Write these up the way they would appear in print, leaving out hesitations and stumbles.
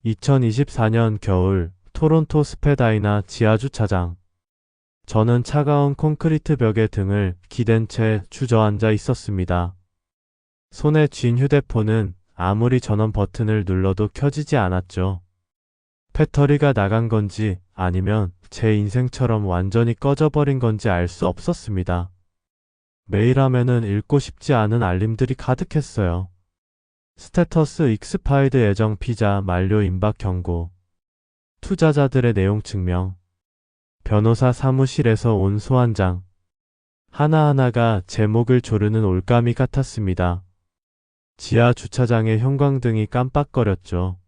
2024년 겨울 토론토 스페다이나 지하주차장. 저는 차가운 콘크리트 벽에 등을 기댄 채 주저앉아 있었습니다. 손에 쥔 휴대폰은 아무리 전원 버튼을 눌러도 켜지지 않았죠. 배터리가 나간 건지 아니면 제 인생처럼 완전히 꺼져버린 건지 알 수 없었습니다. 매일 하면은 읽고 싶지 않은 알림들이 가득했어요. 스테터스 익스파이드 예정 피자 만료 임박 경고. 투자자들의 내용 증명. 변호사 사무실에서 온 소환장. 하나하나가 제 목을 조르는 올가미 같았습니다. 지하 주차장의 형광등이 깜빡거렸죠.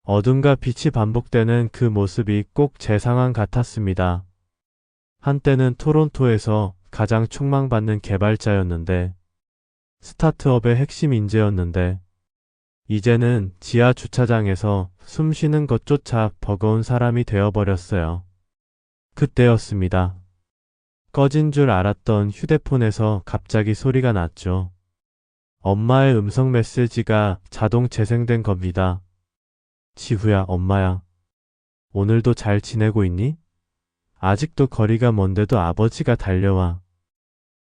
어둠과 빛이 반복되는 그 모습이 꼭 제 상황 같았습니다. 한때는 토론토에서 가장 촉망받는 개발자였는데, 스타트업의 핵심 인재였는데, 이제는 지하 주차장에서 숨 쉬는 것조차 버거운 사람이 되어버렸어요. 그때였습니다. 꺼진 줄 알았던 휴대폰에서 갑자기 소리가 났죠. 엄마의 음성 메시지가 자동 재생된 겁니다. 지후야, 엄마야. 오늘도 잘 지내고 있니? 아직도 거리가 먼데도 아버지가 달려와.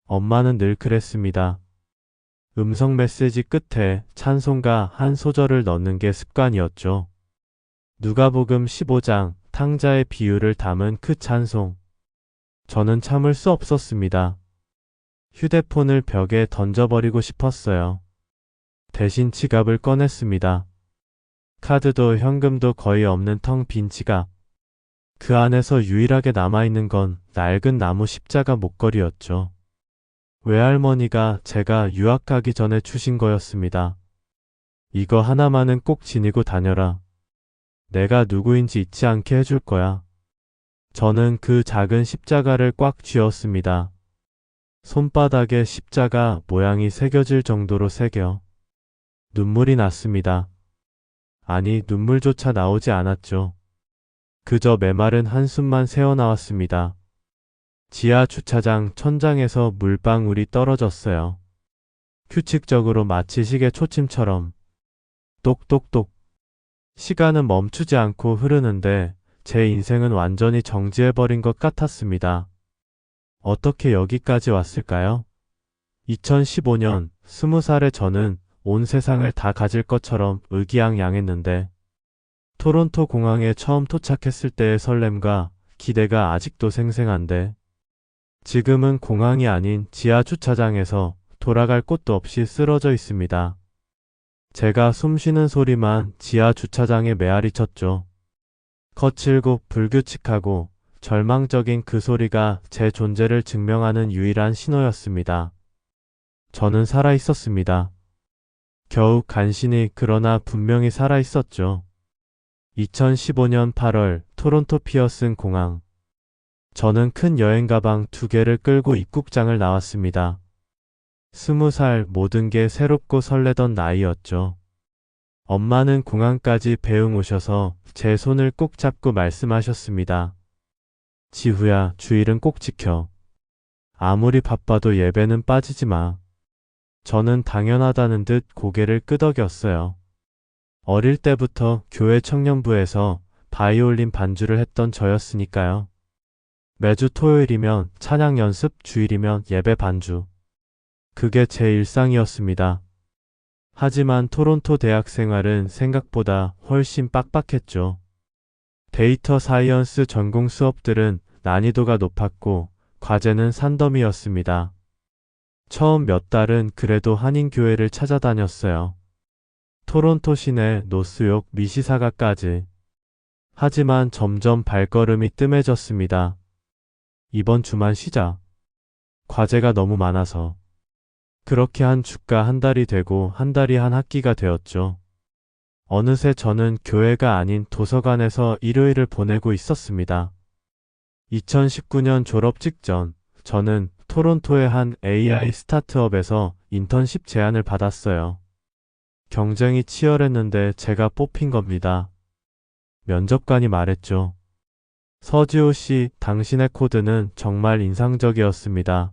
엄마는 늘 그랬습니다. 음성 메시지 끝에 찬송가 한 소절을 넣는 게 습관이었죠. 누가복음 15장 탕자의 비유를 담은 그 찬송. 저는 참을 수 없었습니다. 휴대폰을 벽에 던져버리고 싶었어요. 대신 지갑을 꺼냈습니다. 카드도 현금도 거의 없는 텅 빈 지갑. 그 안에서 유일하게 남아있는 건 낡은 나무 십자가 목걸이였죠. 외할머니가 제가 유학 가기 전에 주신 거였습니다. 이거 하나만은 꼭 지니고 다녀라. 내가 누구인지 잊지 않게 해줄 거야. 저는 그 작은 십자가를 꽉 쥐었습니다. 손바닥에 십자가 모양이 새겨질 정도로 새겨. 눈물이 났습니다. 아니, 눈물조차 나오지 않았죠. 그저 메마른 한숨만 새어나왔습니다. 지하 주차장 천장에서 물방울이 떨어졌어요. 규칙적으로 마치 시계 초침처럼. 똑똑똑. 시간은 멈추지 않고 흐르는데 제 인생은 완전히 정지해버린 것 같았습니다. 어떻게 여기까지 왔을까요? 2015년 20살의 저는 온 세상을 다 가질 것처럼 의기양양했는데 토론토 공항에 처음 도착했을 때의 설렘과 기대가 아직도 생생한데 지금은 공항이 아닌 지하 주차장에서 돌아갈 곳도 없이 쓰러져 있습니다. 제가 숨쉬는 소리만 지하 주차장에 메아리 쳤죠. 거칠고 불규칙하고 절망적인 그 소리가 제 존재를 증명하는 유일한 신호였습니다. 저는 살아 있었습니다. 겨우 간신히 그러나 분명히 살아 있었죠. 2015년 8월 토론토 피어슨 공항. 저는 큰 여행 가방 2개를 끌고 입국장을 나왔습니다. 20살 모든 게 새롭고 설레던 나이였죠. 엄마는 공항까지 배웅 오셔서 제 손을 꼭 잡고 말씀하셨습니다. 지후야, 주일은 꼭 지켜. 아무리 바빠도 예배는 빠지지 마. 저는 당연하다는 듯 고개를 끄덕였어요. 어릴 때부터 교회 청년부에서 바이올린 반주를 했던 저였으니까요. 매주 토요일이면 찬양 연습, 주일이면 예배 반주. 그게 제 일상이었습니다. 하지만 토론토 대학 생활은 생각보다 훨씬 빡빡했죠. 데이터 사이언스 전공 수업들은 난이도가 높았고 과제는 산더미였습니다. 처음 몇 달은 그래도 한인교회를 찾아다녔어요. 토론토 시내 노스욕 미시사가까지. 하지만 점점 발걸음이 뜸해졌습니다. 이번 주만 쉬자. 과제가 너무 많아서. 그렇게 한 주가 한 달이 되고 한 달이 한 학기가 되었죠. 어느새 저는 교회가 아닌 도서관에서 일요일을 보내고 있었습니다. 2019년 졸업 직전 저는 토론토의 한 AI 스타트업에서 인턴십 제안을 받았어요. 경쟁이 치열했는데 제가 뽑힌 겁니다. 면접관이 말했죠. 서지호 씨, 당신의 코드는 정말 인상적이었습니다.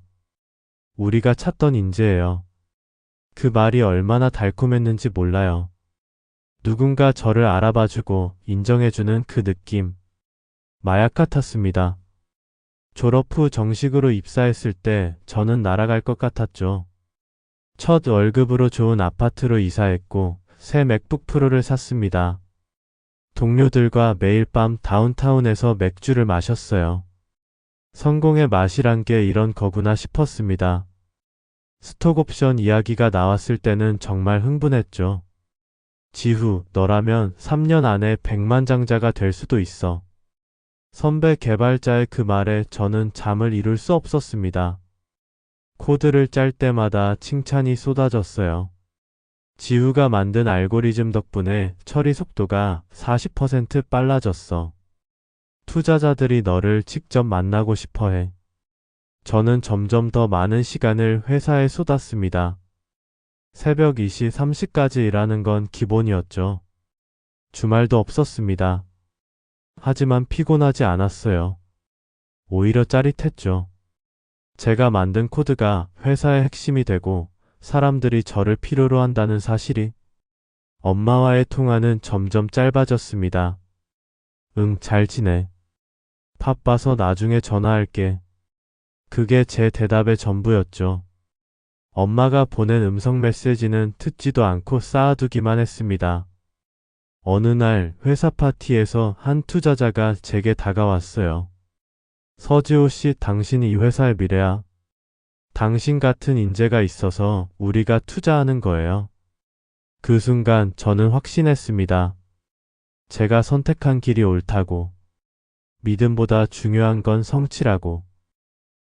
우리가 찾던 인재예요. 그 말이 얼마나 달콤했는지 몰라요. 누군가 저를 알아봐주고 인정해주는 그 느낌. 마약 같았습니다. 졸업 후 정식으로 입사했을 때 저는 날아갈 것 같았죠. 첫 월급으로 좋은 아파트로 이사했고 새 맥북 프로를 샀습니다. 동료들과 매일 밤 다운타운에서 맥주를 마셨어요. 성공의 맛이란 게 이런 거구나 싶었습니다. 스톡옵션 이야기가 나왔을 때는 정말 흥분했죠. 지후, 너라면 3년 안에 백만장자가 될 수도 있어. 선배 개발자의 그 말에 저는 잠을 이룰 수 없었습니다. 코드를 짤 때마다 칭찬이 쏟아졌어요. 지후가 만든 알고리즘 덕분에 처리 속도가 40% 빨라졌어. 투자자들이 너를 직접 만나고 싶어 해. 저는 점점 더 많은 시간을 회사에 쏟았습니다. 새벽 2시 30까지 일하는 건 기본이었죠. 주말도 없었습니다. 하지만 피곤하지 않았어요. 오히려 짜릿했죠. 제가 만든 코드가 회사의 핵심이 되고 사람들이 저를 필요로 한다는 사실이. 엄마와의 통화는 점점 짧아졌습니다. 응, 잘 지내. 바빠서 나중에 전화할게. 그게 제 대답의 전부였죠. 엄마가 보낸 음성 메시지는 듣지도 않고 쌓아두기만 했습니다. 어느 날 회사 파티에서 한 투자자가 제게 다가왔어요. 서지호 씨, 당신이 이 회사의 미래야. 당신 같은 인재가 있어서 우리가 투자하는 거예요. 그 순간 저는 확신했습니다. 제가 선택한 길이 옳다고. 믿음보다 중요한 건 성취라고.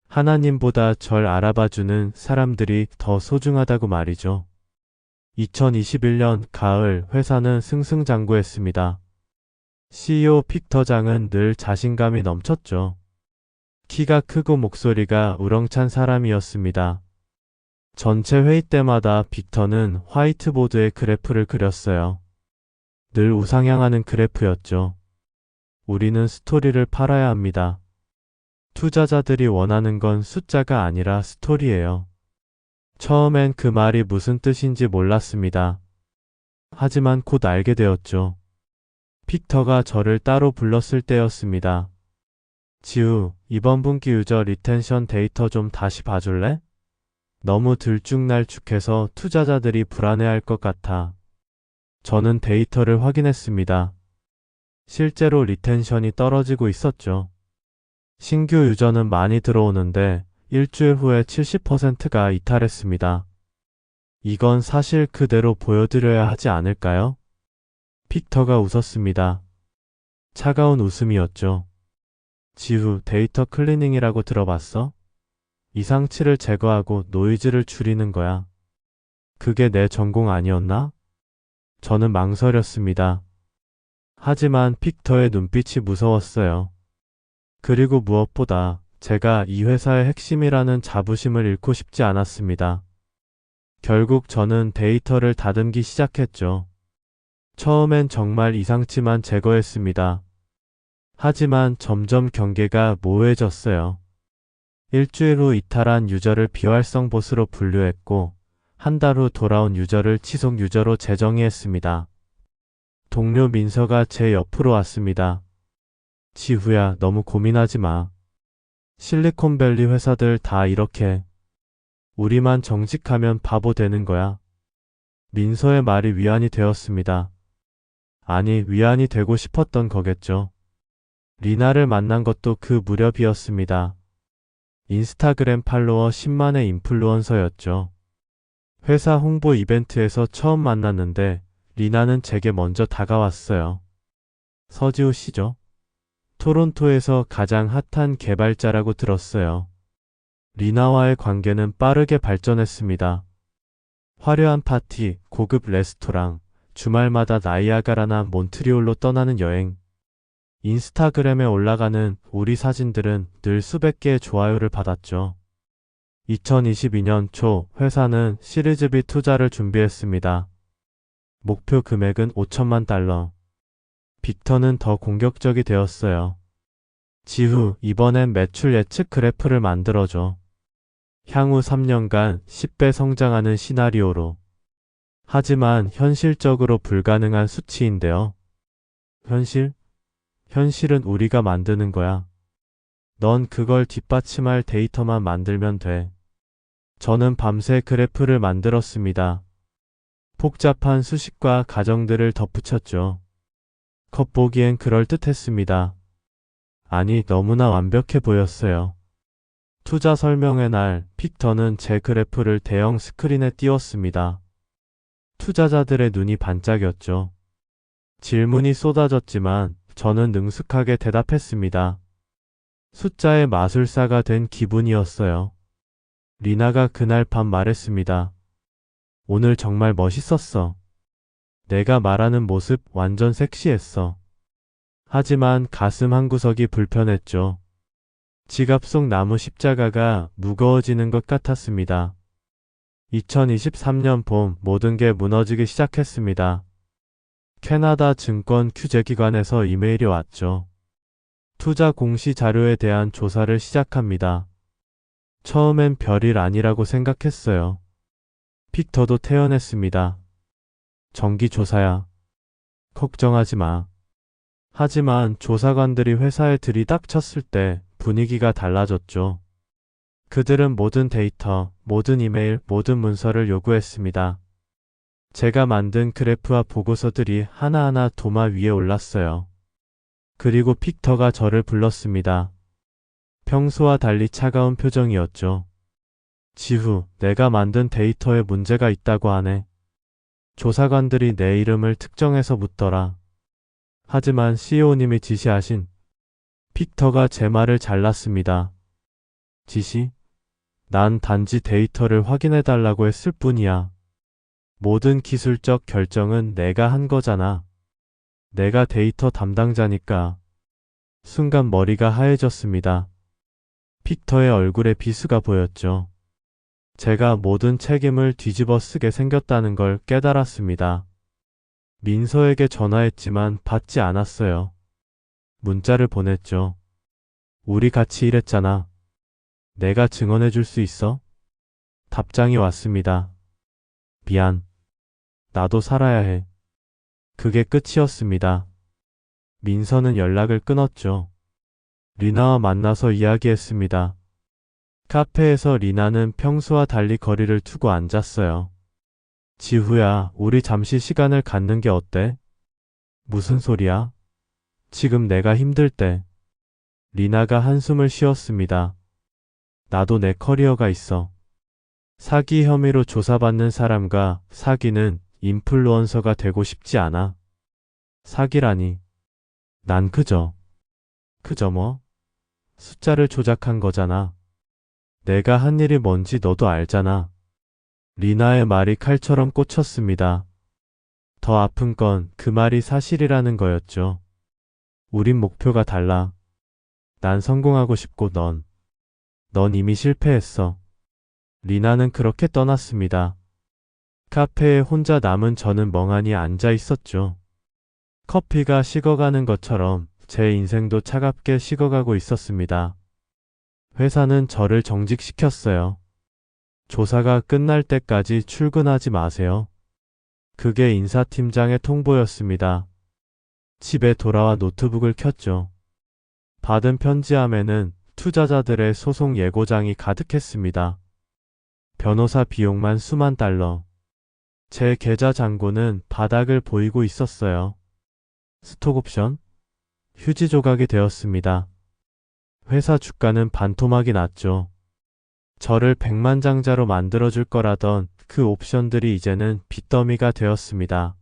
하나님보다 절 알아봐주는 사람들이 더 소중하다고 말이죠. 2021년 가을 회사는 승승장구했습니다. CEO 빅터 장은 늘 자신감이 넘쳤죠. 키가 크고 목소리가 우렁찬 사람이었습니다. 전체 회의 때마다 빅터는 화이트보드에 그래프를 그렸어요. 늘 우상향하는 그래프였죠. 우리는 스토리를 팔아야 합니다. 투자자들이 원하는 건 숫자가 아니라 스토리예요. 처음엔 그 말이 무슨 뜻인지 몰랐습니다. 하지만 곧 알게 되었죠. 빅터가 저를 따로 불렀을 때였습니다. 지우, 이번 분기 유저 리텐션 데이터 좀 다시 봐줄래? 너무 들쭉날쭉해서 투자자들이 불안해할 것 같아. 저는 데이터를 확인했습니다. 실제로 리텐션이 떨어지고 있었죠. 신규 유저는 많이 들어오는데 일주일 후에 70%가 이탈했습니다. 이건 사실 그대로 보여드려야 하지 않을까요? 빅터가 웃었습니다. 차가운 웃음이었죠. 지후, 데이터 클리닝이라고 들어봤어? 이상치를 제거하고 노이즈를 줄이는 거야. 그게 내 전공 아니었나? 저는 망설였습니다. 하지만 빅터의 눈빛이 무서웠어요. 그리고 무엇보다 제가 이 회사의 핵심이라는 자부심을 잃고 싶지 않았습니다. 결국 저는 데이터를 다듬기 시작했죠. 처음엔 정말 이상치만 제거했습니다. 하지만 점점 경계가 모호해졌어요. 일주일 후 이탈한 유저를 비활성 보스로 분류했고 한 달 후 돌아온 유저를 지속 유저로 재정의했습니다. 동료 민서가 제 옆으로 왔습니다. 지후야, 너무 고민하지 마. 실리콘밸리 회사들 다 이렇게. 우리만 정직하면 바보 되는 거야. 민서의 말이 위안이 되었습니다. 아니, 위안이 되고 싶었던 거겠죠. 리나를 만난 것도 그 무렵이었습니다. 인스타그램 팔로워 10만의 인플루언서였죠. 회사 홍보 이벤트에서 처음 만났는데 리나는 제게 먼저 다가왔어요. 서지호 씨죠? 토론토에서 가장 핫한 개발자라고 들었어요. 리나와의 관계는 빠르게 발전했습니다. 화려한 파티, 고급 레스토랑, 주말마다 나이아가라나 몬트리올로 떠나는 여행. 인스타그램에 올라가는 우리 사진들은 늘 수백 개의 좋아요를 받았죠. 2022년 초 회사는 시리즈 B 투자를 준비했습니다. 목표 금액은 5천만 달러. 빅터는 더 공격적이 되었어요. 지후, 이번엔 매출 예측 그래프를 만들어줘. 향후 3년간 10배 성장하는 시나리오로. 하지만 현실적으로 불가능한 수치인데요. 현실? 현실은 우리가 만드는 거야. 넌 그걸 뒷받침할 데이터만 만들면 돼. 저는 밤새 그래프를 만들었습니다. 복잡한 수식과 가정들을 덧붙였죠. 겉보기엔 그럴듯했습니다. 아니, 너무나 완벽해 보였어요. 투자 설명회 날 빅터는 제 그래프를 대형 스크린에 띄웠습니다. 투자자들의 눈이 반짝였죠. 질문이 쏟아졌지만 저는 능숙하게 대답했습니다. 숫자의 마술사가 된 기분이었어요. 리나가 그날 밤 말했습니다. 오늘 정말 멋있었어. 내가 말하는 모습 완전 섹시했어. 하지만 가슴 한구석이 불편했죠. 지갑 속 나무 십자가가 무거워지는 것 같았습니다. 2023년 봄 모든 게 무너지기 시작했습니다. 캐나다 증권 규제기관에서 이메일이 왔죠. 투자 공시 자료에 대한 조사를 시작합니다. 처음엔 별일 아니라고 생각했어요. 빅터도 태연했습니다. 정기 조사야. 걱정하지 마. 하지만 조사관들이 회사에 들이닥쳤을 때 분위기가 달라졌죠. 그들은 모든 데이터, 모든 이메일, 모든 문서를 요구했습니다. 제가 만든 그래프와 보고서들이 하나하나 도마 위에 올랐어요. 그리고 빅터가 저를 불렀습니다. 평소와 달리 차가운 표정이었죠. 지후, 내가 만든 데이터에 문제가 있다고 하네. 조사관들이 내 이름을 특정해서 묻더라. 하지만 CEO님이 지시하신 빅터가 제 말을 잘랐습니다. 지시? 난 단지 데이터를 확인해달라고 했을 뿐이야. 모든 기술적 결정은 내가 한 거잖아. 내가 데이터 담당자니까. 순간 머리가 하얘졌습니다. 빅터의 얼굴에 비수가 보였죠. 제가 모든 책임을 뒤집어 쓰게 생겼다는 걸 깨달았습니다. 민서에게 전화했지만 받지 않았어요. 문자를 보냈죠. 우리 같이 일했잖아. 내가 증언해 줄 수 있어? 답장이 왔습니다. 미안. 나도 살아야 해. 그게 끝이었습니다. 민서는 연락을 끊었죠. 리나와 만나서 이야기했습니다. 카페에서 리나는 평소와 달리 거리를 두고 앉았어요. 지후야, 우리 잠시 시간을 갖는 게 어때? 무슨 소리야? 지금 내가 힘들 때. 리나가 한숨을 쉬었습니다. 나도 내 커리어가 있어. 사기 혐의로 조사받는 사람과 사기는 인플루언서가 되고 싶지 않아. 사기라니. 난 그저 뭐? 숫자를 조작한 거잖아. 내가 한 일이 뭔지 너도 알잖아. 리나의 말이 칼처럼 꽂혔습니다. 더 아픈 건 그 말이 사실이라는 거였죠. 우린 목표가 달라. 난 성공하고 싶고 넌 이미 실패했어. 리나는 그렇게 떠났습니다. 카페에 혼자 남은 저는 멍하니 앉아 있었죠. 커피가 식어가는 것처럼 제 인생도 차갑게 식어가고 있었습니다. 회사는 저를 정직시켰어요. 조사가 끝날 때까지 출근하지 마세요. 그게 인사팀장의 통보였습니다. 집에 돌아와 노트북을 켰죠. 받은 편지함에는 투자자들의 소송 예고장이 가득했습니다. 변호사 비용만 수만 달러. 제 계좌 잔고는 바닥을 보이고 있었어요. 스톡옵션? 휴지 조각이 되었습니다. 회사 주가는 반토막이 났죠. 저를 백만장자로 만들어줄 거라던 그 옵션들이 이제는 빚더미가 되었습니다.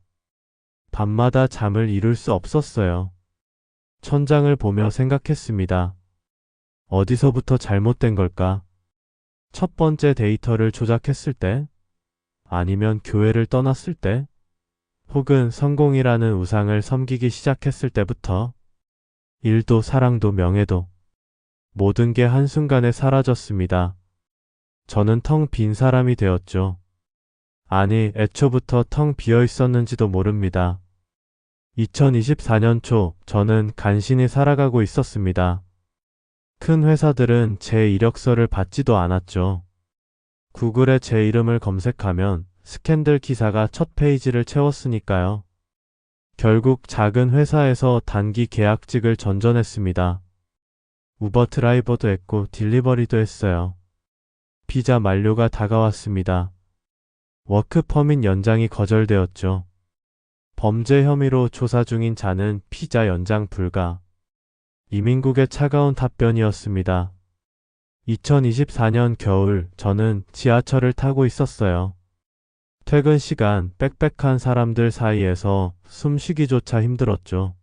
밤마다 잠을 이룰 수 없었어요. 천장을 보며 생각했습니다. 어디서부터 잘못된 걸까? 첫 번째 데이터를 조작했을 때? 아니면 교회를 떠났을 때? 혹은 성공이라는 우상을 섬기기 시작했을 때부터? 일도 사랑도 명예도 모든 게 한순간에 사라졌습니다. 저는 텅 빈 사람이 되었죠. 아니, 애초부터 텅 비어 있었는지도 모릅니다. 2024년 초 저는 간신히 살아가고 있었습니다. 큰 회사들은 제 이력서를 받지도 않았죠. 구글에 제 이름을 검색하면 스캔들 기사가 첫 페이지를 채웠으니까요. 결국 작은 회사에서 단기 계약직을 전전했습니다. 우버 드라이버도 했고 딜리버리도 했어요. 비자 만료가 다가왔습니다. 워크 퍼밋 연장이 거절되었죠. 범죄 혐의로 조사 중인 자는 비자 연장 불가. 이민국의 차가운 답변이었습니다. 2024년 겨울 저는 지하철을 타고 있었어요. 퇴근 시간 빽빽한 사람들 사이에서 숨쉬기조차 힘들었죠.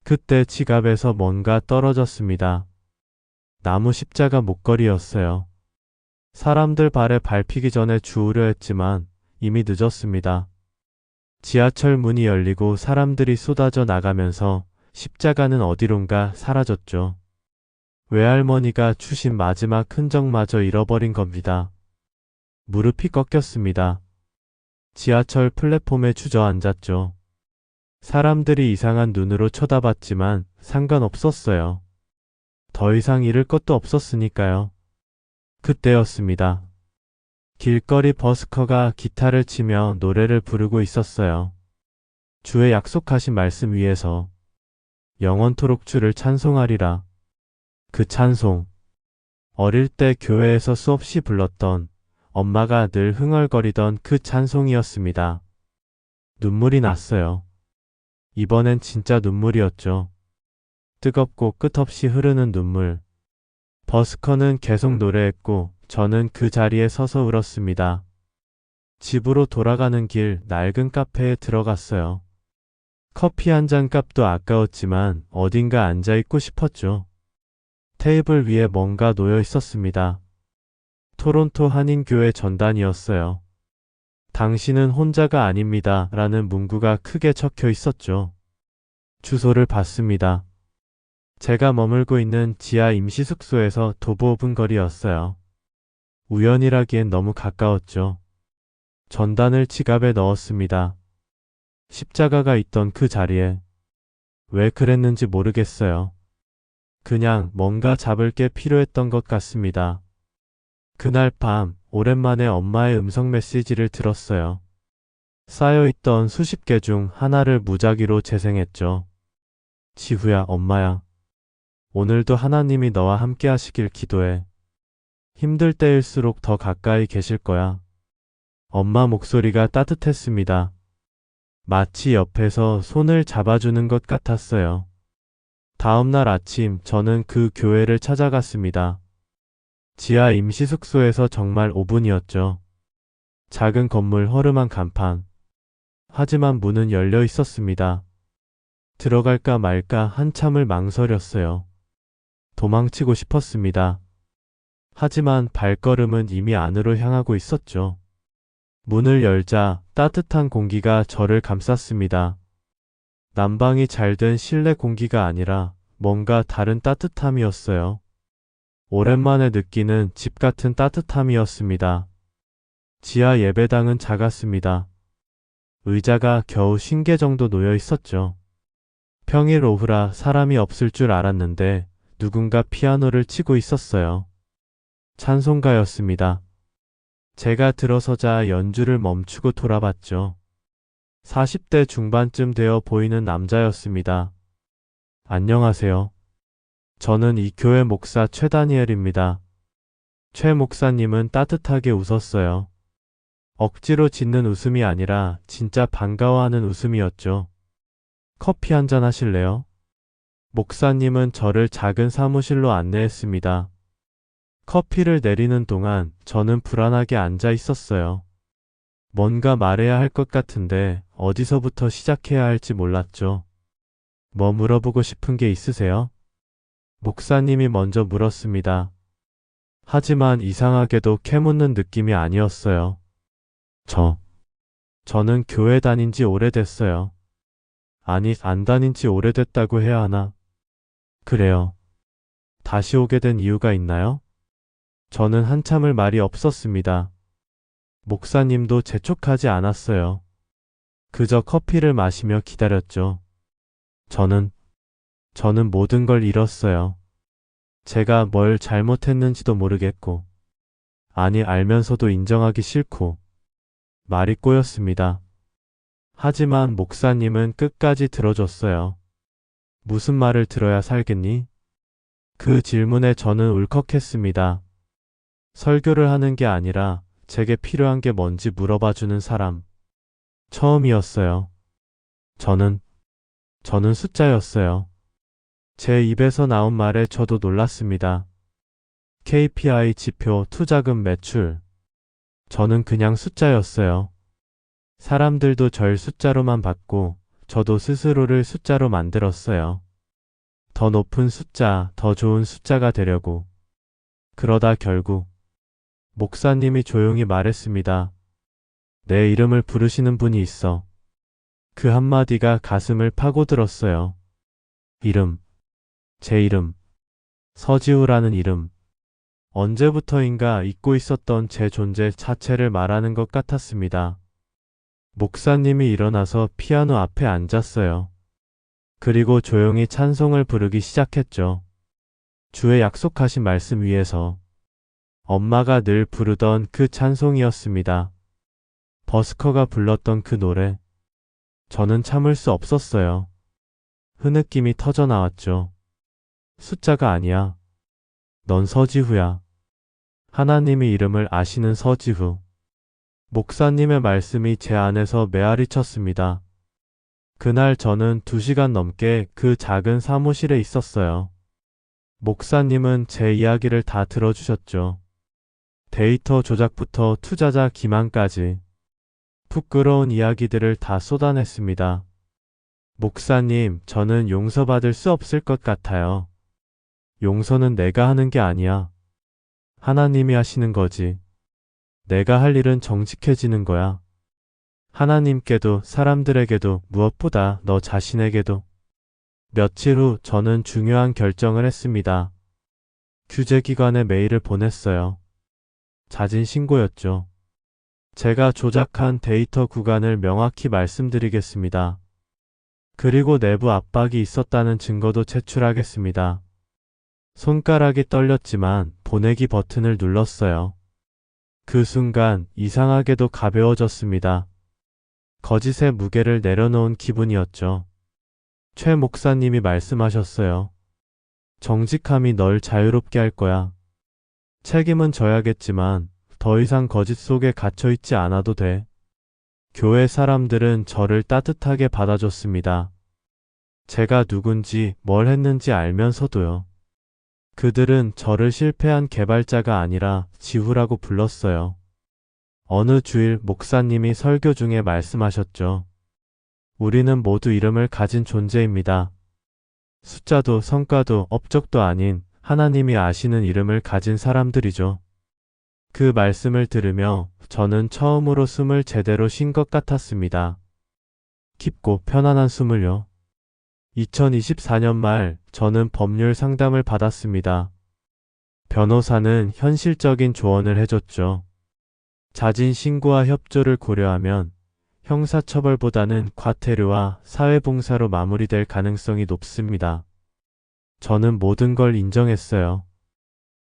그때 지갑에서 뭔가 떨어졌습니다. 나무 십자가 목걸이였어요. 사람들 발에 밟히기 전에 주우려 했지만 이미 늦었습니다. 지하철 문이 열리고 사람들이 쏟아져 나가면서 십자가는 어디론가 사라졌죠. 외할머니가 주신 마지막 흔적마저 잃어버린 겁니다. 무릎이 꺾였습니다. 지하철 플랫폼에 주저앉았죠. 사람들이 이상한 눈으로 쳐다봤지만 상관없었어요. 더 이상 잃을 것도 없었으니까요. 그때였습니다. 길거리 버스커가 기타를 치며 노래를 부르고 있었어요. 주의 약속하신 말씀 위에서 영원토록 주를 찬송하리라. 그 찬송. 어릴 때 교회에서 수없이 불렀던 엄마가 늘 흥얼거리던 그 찬송이었습니다. 눈물이 났어요. 이번엔 진짜 눈물이었죠. 뜨겁고 끝없이 흐르는 눈물. 버스커는 계속 노래했고 저는 그 자리에 서서 울었습니다. 집으로 돌아가는 길 낡은 카페에 들어갔어요. 커피 한 잔 값도 아까웠지만 어딘가 앉아있고 싶었죠. 테이블 위에 뭔가 놓여 있었습니다. 토론토 한인교회 전단이었어요. 당신은 혼자가 아닙니다. 라는 문구가 크게 적혀 있었죠. 주소를 봤습니다. 제가 머물고 있는 지하 임시숙소에서 도보 5분 거리였어요. 우연이라기엔 너무 가까웠죠. 전단을 지갑에 넣었습니다. 십자가가 있던 그 자리에. 왜 그랬는지 모르겠어요. 그냥 뭔가 잡을 게 필요했던 것 같습니다. 그날 밤 오랜만에 엄마의 음성 메시지를 들었어요. 쌓여있던 수십 개 중 하나를 무작위로 재생했죠. 지후야, 엄마야. 오늘도 하나님이 너와 함께 하시길 기도해. 힘들 때일수록 더 가까이 계실 거야. 엄마 목소리가 따뜻했습니다. 마치 옆에서 손을 잡아주는 것 같았어요. 다음 날 아침 저는 그 교회를 찾아갔습니다. 지하 임시숙소에서 정말 5분이었죠. 작은 건물 허름한 간판. 하지만 문은 열려 있었습니다. 들어갈까 말까 한참을 망설였어요. 도망치고 싶었습니다. 하지만 발걸음은 이미 안으로 향하고 있었죠. 문을 열자 따뜻한 공기가 저를 감쌌습니다. 난방이 잘 된 실내 공기가 아니라 뭔가 다른 따뜻함이었어요. 오랜만에 느끼는 집 같은 따뜻함이었습니다. 지하 예배당은 작았습니다. 의자가 겨우 50개 정도 놓여 있었죠. 평일 오후라 사람이 없을 줄 알았는데 누군가 피아노를 치고 있었어요. 찬송가였습니다. 제가 들어서자 연주를 멈추고 돌아봤죠. 40대 중반쯤 되어 보이는 남자였습니다. 안녕하세요. 저는 이 교회 목사 최 다니엘입니다. 최 목사님은 따뜻하게 웃었어요. 억지로 짓는 웃음이 아니라 진짜 반가워하는 웃음이었죠. 커피 한잔 하실래요? 목사님은 저를 작은 사무실로 안내했습니다. 커피를 내리는 동안 저는 불안하게 앉아 있었어요. 뭔가 말해야 할 것 같은데 어디서부터 시작해야 할지 몰랐죠. 뭐 물어보고 싶은 게 있으세요? 목사님이 먼저 물었습니다. 하지만 이상하게도 캐묻는 느낌이 아니었어요. 저는 교회 다닌 지 오래됐어요. 아니, 안 다닌 지 오래됐다고 해야 하나? 그래요. 다시 오게 된 이유가 있나요? 저는 한참을 말이 없었습니다. 목사님도 재촉하지 않았어요. 그저 커피를 마시며 기다렸죠. 저는 모든 걸 잃었어요. 제가 뭘 잘못했는지도 모르겠고, 아니 알면서도 인정하기 싫고, 말이 꼬였습니다. 하지만 목사님은 끝까지 들어줬어요. 무슨 말을 들어야 살겠니? 그 질문에 저는 울컥했습니다. 설교를 하는 게 아니라 제게 필요한 게 뭔지 물어봐주는 사람. 처음이었어요. 저는 숫자였어요. 제 입에서 나온 말에 저도 놀랐습니다. KPI 지표, 투자금 매출. 저는 그냥 숫자였어요. 사람들도 절 숫자로만 봤고 저도 스스로를 숫자로 만들었어요. 더 높은 숫자, 더 좋은 숫자가 되려고. 그러다 결국 목사님이 조용히 말했습니다. 내 이름을 부르시는 분이 있어. 그 한마디가 가슴을 파고들었어요. 이름. 제 이름. 서지우라는 이름. 언제부터인가 잊고 있었던 제 존재 자체를 말하는 것 같았습니다. 목사님이 일어나서 피아노 앞에 앉았어요. 그리고 조용히 찬송을 부르기 시작했죠. 주의 약속하신 말씀 위에서. 엄마가 늘 부르던 그 찬송이었습니다. 버스커가 불렀던 그 노래. 저는 참을 수 없었어요. 흐느낌이 터져 나왔죠. 숫자가 아니야. 넌 서지후야. 하나님의 이름을 아시는 서지후. 목사님의 말씀이 제 안에서 메아리 쳤습니다. 그날 저는 2시간 넘게 그 작은 사무실에 있었어요. 목사님은 제 이야기를 다 들어주셨죠. 데이터 조작부터 투자자 기만까지. 부끄러운 이야기들을 다 쏟아냈습니다. 목사님, 저는 용서받을 수 없을 것 같아요. 용서는 내가 하는 게 아니야. 하나님이 하시는 거지. 내가 할 일은 정직해지는 거야. 하나님께도 사람들에게도 무엇보다 너 자신에게도. 며칠 후 저는 중요한 결정을 했습니다. 규제기관에 메일을 보냈어요. 자진 신고였죠. 제가 조작한 데이터 구간을 명확히 말씀드리겠습니다. 그리고 내부 압박이 있었다는 증거도 제출하겠습니다. 손가락이 떨렸지만 보내기 버튼을 눌렀어요. 그 순간 이상하게도 가벼워졌습니다. 거짓의 무게를 내려놓은 기분이었죠. 최 목사님이 말씀하셨어요. 정직함이 널 자유롭게 할 거야. 책임은 져야겠지만 더 이상 거짓 속에 갇혀있지 않아도 돼. 교회 사람들은 저를 따뜻하게 받아줬습니다. 제가 누군지 뭘 했는지 알면서도요. 그들은 저를 실패한 개발자가 아니라 지후라고 불렀어요. 어느 주일 목사님이 설교 중에 말씀하셨죠. 우리는 모두 이름을 가진 존재입니다. 숫자도 성과도 업적도 아닌 하나님이 아시는 이름을 가진 사람들이죠. 그 말씀을 들으며 저는 처음으로 숨을 제대로 쉰 것 같았습니다. 깊고 편안한 숨을요. 2024년 말 저는 법률 상담을 받았습니다. 변호사는 현실적인 조언을 해줬죠. 자진 신고와 협조를 고려하면 형사처벌보다는 과태료와 사회봉사로 마무리될 가능성이 높습니다. 저는 모든 걸 인정했어요.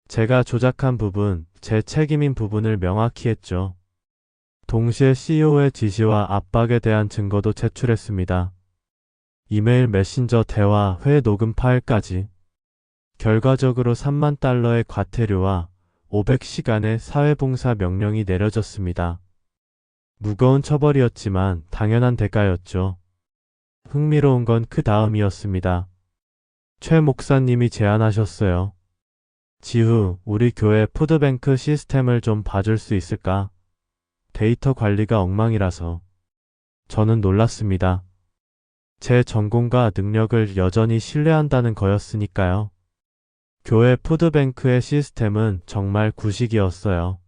제가 조작한 부분, 제 책임인 부분을 명확히 했죠. 동시에 CEO의 지시와 압박에 대한 증거도 제출했습니다. 이메일 메신저 대화 회 녹음 파일까지. 결과적으로 3만 달러의 과태료와 500시간의 사회봉사 명령이 내려졌습니다. 무거운 처벌이었지만 당연한 대가였죠. 흥미로운 건 그 다음이었습니다. 최 목사님이 제안하셨어요. 지후, 우리 교회 푸드뱅크 시스템을 좀 봐줄 수 있을까? 데이터 관리가 엉망이라서. 저는 놀랐습니다. 제 전공과 능력을 여전히 신뢰한다는 거였으니까요. 교회 푸드뱅크의 시스템은 정말 구식이었어요.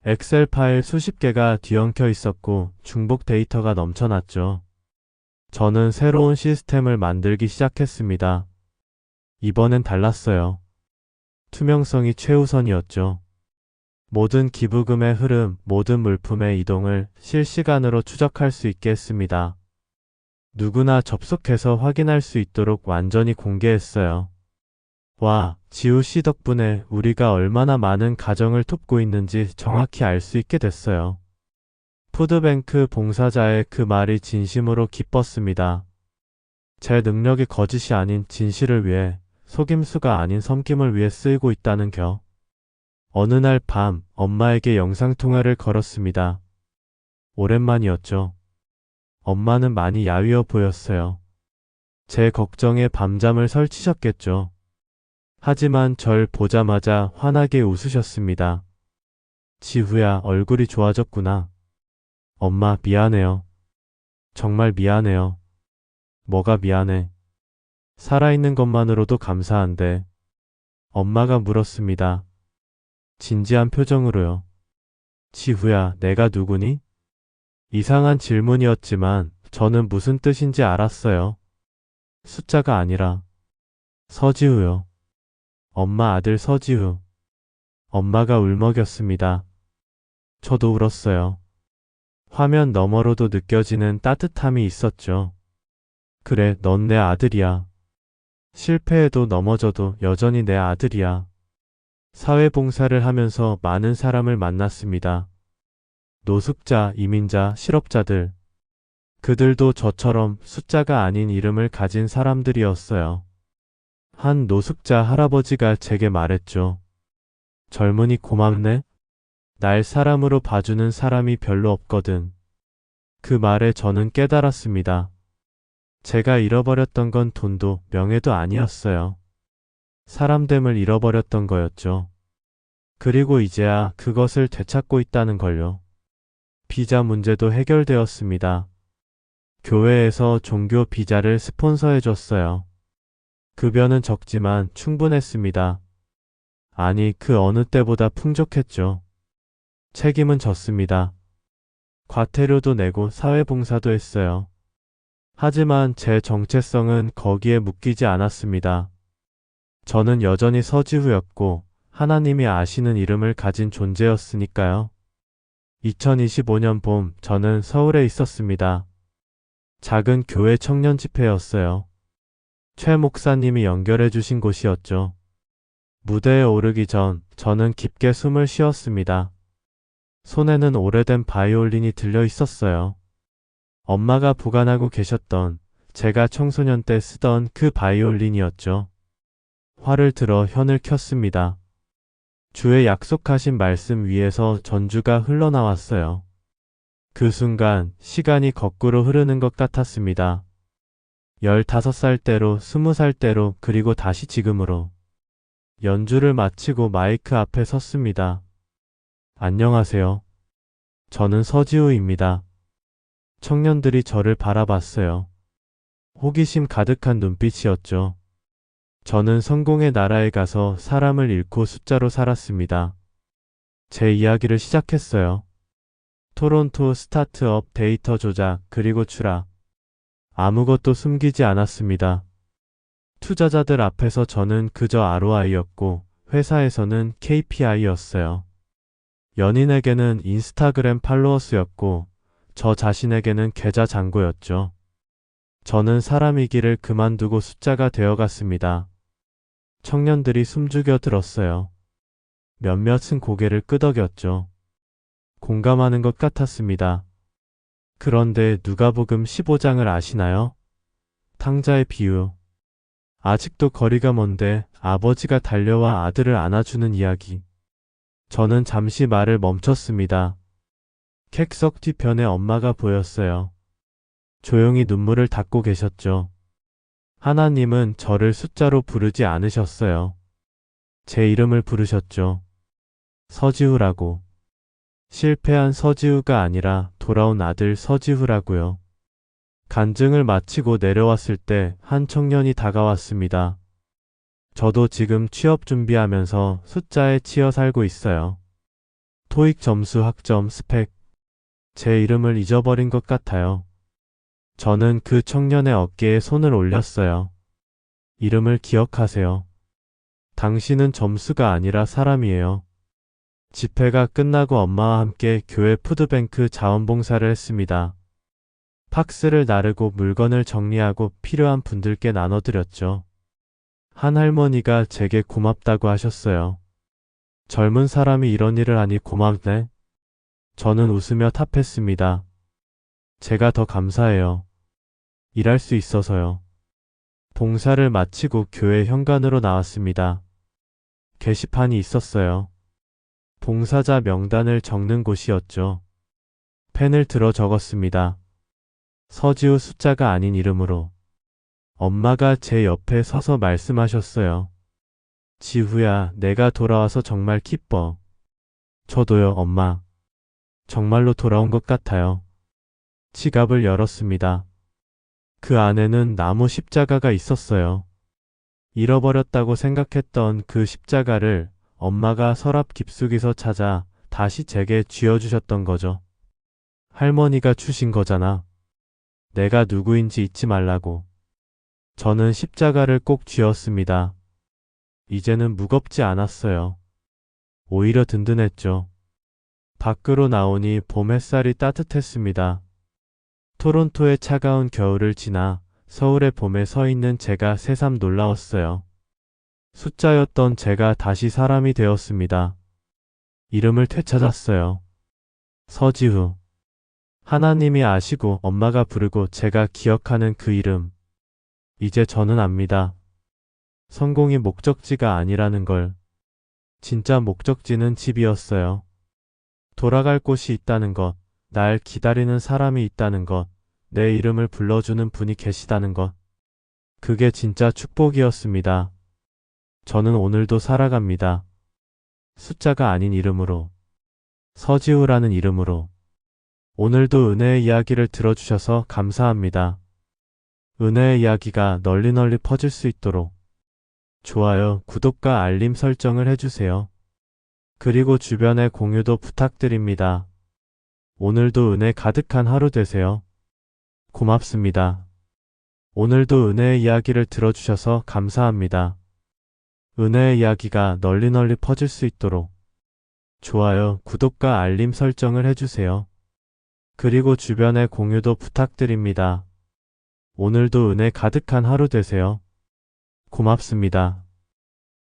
엑셀 파일 수십 개가 뒤엉켜 있었고 중복 데이터가 넘쳐났죠. 저는 새로운 시스템을 만들기 시작했습니다. 이번엔 달랐어요. 투명성이 최우선이었죠. 모든 기부금의 흐름, 모든 물품의 이동을 실시간으로 추적할 수 있게 했습니다. 누구나 접속해서 확인할 수 있도록 완전히 공개했어요. 와, 지우 씨 덕분에 우리가 얼마나 많은 가정을 돕고 있는지 정확히 알 수 있게 됐어요. 푸드뱅크 봉사자의 그 말이 진심으로 기뻤습니다. 제 능력이 거짓이 아닌 진실을 위해, 속임수가 아닌 섬김을 위해 쓰이고 있다는 겨. 어느 날 밤 엄마에게 영상통화를 걸었습니다. 오랜만이었죠. 엄마는 많이 야위어 보였어요. 제 걱정에 밤잠을 설치셨겠죠. 하지만 절 보자마자 환하게 웃으셨습니다. 지후야, 얼굴이 좋아졌구나. 엄마, 미안해요. 정말 미안해요. 뭐가 미안해? 살아있는 것만으로도 감사한데. 엄마가 물었습니다. 진지한 표정으로요. 지후야, 내가 누구니? 이상한 질문이었지만 저는 무슨 뜻인지 알았어요. 숫자가 아니라 서지우요. 엄마, 아들 서지우. 엄마가 울먹였습니다. 저도 울었어요. 화면 너머로도 느껴지는 따뜻함이 있었죠. 그래, 넌 내 아들이야. 실패해도 넘어져도 여전히 내 아들이야. 사회봉사를 하면서 많은 사람을 만났습니다. 노숙자, 이민자, 실업자들. 그들도 저처럼 숫자가 아닌 이름을 가진 사람들이었어요. 한 노숙자 할아버지가 제게 말했죠. 젊은이 고맙네? 날 사람으로 봐주는 사람이 별로 없거든. 그 말에 저는 깨달았습니다. 제가 잃어버렸던 건 돈도 명예도 아니었어요. 사람됨을 잃어버렸던 거였죠. 그리고 이제야 그것을 되찾고 있다는 걸요. 비자 문제도 해결되었습니다. 교회에서 종교 비자를 스폰서해줬어요. 급여는 적지만 충분했습니다. 아니, 그 어느 때보다 풍족했죠. 책임은 졌습니다. 과태료도 내고 사회봉사도 했어요. 하지만 제 정체성은 거기에 묶이지 않았습니다. 저는 여전히 서지후였고 하나님이 아시는 이름을 가진 존재였으니까요. 2025년 봄 저는 서울에 있었습니다. 작은 교회 청년 집회였어요. 최 목사님이 연결해 주신 곳이었죠. 무대에 오르기 전 저는 깊게 숨을 쉬었습니다. 손에는 오래된 바이올린이 들려 있었어요. 엄마가 보관하고 계셨던, 제가 청소년 때 쓰던 그 바이올린이었죠. 활을 들어 현을 켰습니다. 주의 약속하신 말씀 위에서 전주가 흘러나왔어요. 그 순간 시간이 거꾸로 흐르는 것 같았습니다. 15살 때로, 20살 때로, 그리고 다시 지금으로. 연주를 마치고 마이크 앞에 섰습니다. 안녕하세요. 저는 서지우입니다. 청년들이 저를 바라봤어요. 호기심 가득한 눈빛이었죠. 저는 성공의 나라에 가서 사람을 잃고 숫자로 살았습니다. 제 이야기를 시작했어요. 토론토 스타트업 데이터 조작 그리고 추락. 아무것도 숨기지 않았습니다. 투자자들 앞에서 저는 그저 ROI였고 회사에서는 KPI였어요. 연인에게는 인스타그램 팔로워스였고 저 자신에게는 계좌 잔고였죠. 저는 사람이기를 그만두고 숫자가 되어갔습니다. 청년들이 숨죽여 들었어요. 몇몇은 고개를 끄덕였죠. 공감하는 것 같았습니다. 그런데 누가복음 15장을 아시나요? 탕자의 비유. 아직도 거리가 먼데 아버지가 달려와 아들을 안아주는 이야기. 저는 잠시 말을 멈췄습니다. 객석 뒤편에 엄마가 보였어요. 조용히 눈물을 닦고 계셨죠. 하나님은 저를 숫자로 부르지 않으셨어요. 제 이름을 부르셨죠. 서지우라고. 실패한 서지우가 아니라 돌아온 아들 서지우라고요. 간증을 마치고 내려왔을 때 한 청년이 다가왔습니다. 저도 지금 취업 준비하면서 숫자에 치여 살고 있어요. 토익 점수 학점 스펙. 제 이름을 잊어버린 것 같아요. 저는 그 청년의 어깨에 손을 올렸어요. 이름을 기억하세요. 당신은 점수가 아니라 사람이에요. 집회가 끝나고 엄마와 함께 교회 푸드뱅크 자원봉사를 했습니다. 팍스를 나르고 물건을 정리하고 필요한 분들께 나눠드렸죠. 한 할머니가 제게 고맙다고 하셨어요. 젊은 사람이 이런 일을 하니 고맙네. 저는 웃으며 답했습니다. 제가 더 감사해요. 일할 수 있어서요. 봉사를 마치고 교회 현관으로 나왔습니다. 게시판이 있었어요. 봉사자 명단을 적는 곳이었죠. 펜을 들어 적었습니다. 서지우 숫자가 아닌 이름으로. 엄마가 제 옆에 서서 말씀하셨어요. 지후야, 내가 돌아와서 정말 기뻐. 저도요, 엄마. 정말로 돌아온 것 같아요. 지갑을 열었습니다. 그 안에는 나무 십자가가 있었어요. 잃어버렸다고 생각했던 그 십자가를 엄마가 서랍 깊숙이서 찾아 다시 제게 쥐어주셨던 거죠. 할머니가 주신 거잖아. 내가 누구인지 잊지 말라고. 저는 십자가를 꼭 쥐었습니다. 이제는 무겁지 않았어요. 오히려 든든했죠. 밖으로 나오니 봄 햇살이 따뜻했습니다. 토론토의 차가운 겨울을 지나 서울의 봄에 서 있는 제가 새삼 놀라웠어요. 숫자였던 제가 다시 사람이 되었습니다. 이름을 되찾았어요. 서지후. 하나님이 아시고 엄마가 부르고 제가 기억하는 그 이름. 이제 저는 압니다. 성공이 목적지가 아니라는 걸. 진짜 목적지는 집이었어요. 돌아갈 곳이 있다는 것, 날 기다리는 사람이 있다는 것, 내 이름을 불러주는 분이 계시다는 것. 그게 진짜 축복이었습니다. 저는 오늘도 살아갑니다. 숫자가 아닌 이름으로. 서지우라는 이름으로. 오늘도 은혜의 이야기를 들어주셔서 감사합니다. 은혜의 이야기가 널리 퍼질 수 있도록 좋아요, 구독과 알림 설정을 해주세요. 그리고 주변에 공유도 부탁드립니다. 오늘도 은혜 가득한 하루 되세요. 고맙습니다. 오늘도 은혜의 이야기를 들어주셔서 감사합니다. 은혜의 이야기가 널리 퍼질 수 있도록 좋아요, 구독과 알림 설정을 해주세요. 그리고 주변에 공유도 부탁드립니다. 오늘도 은혜 가득한 하루 되세요. 고맙습니다.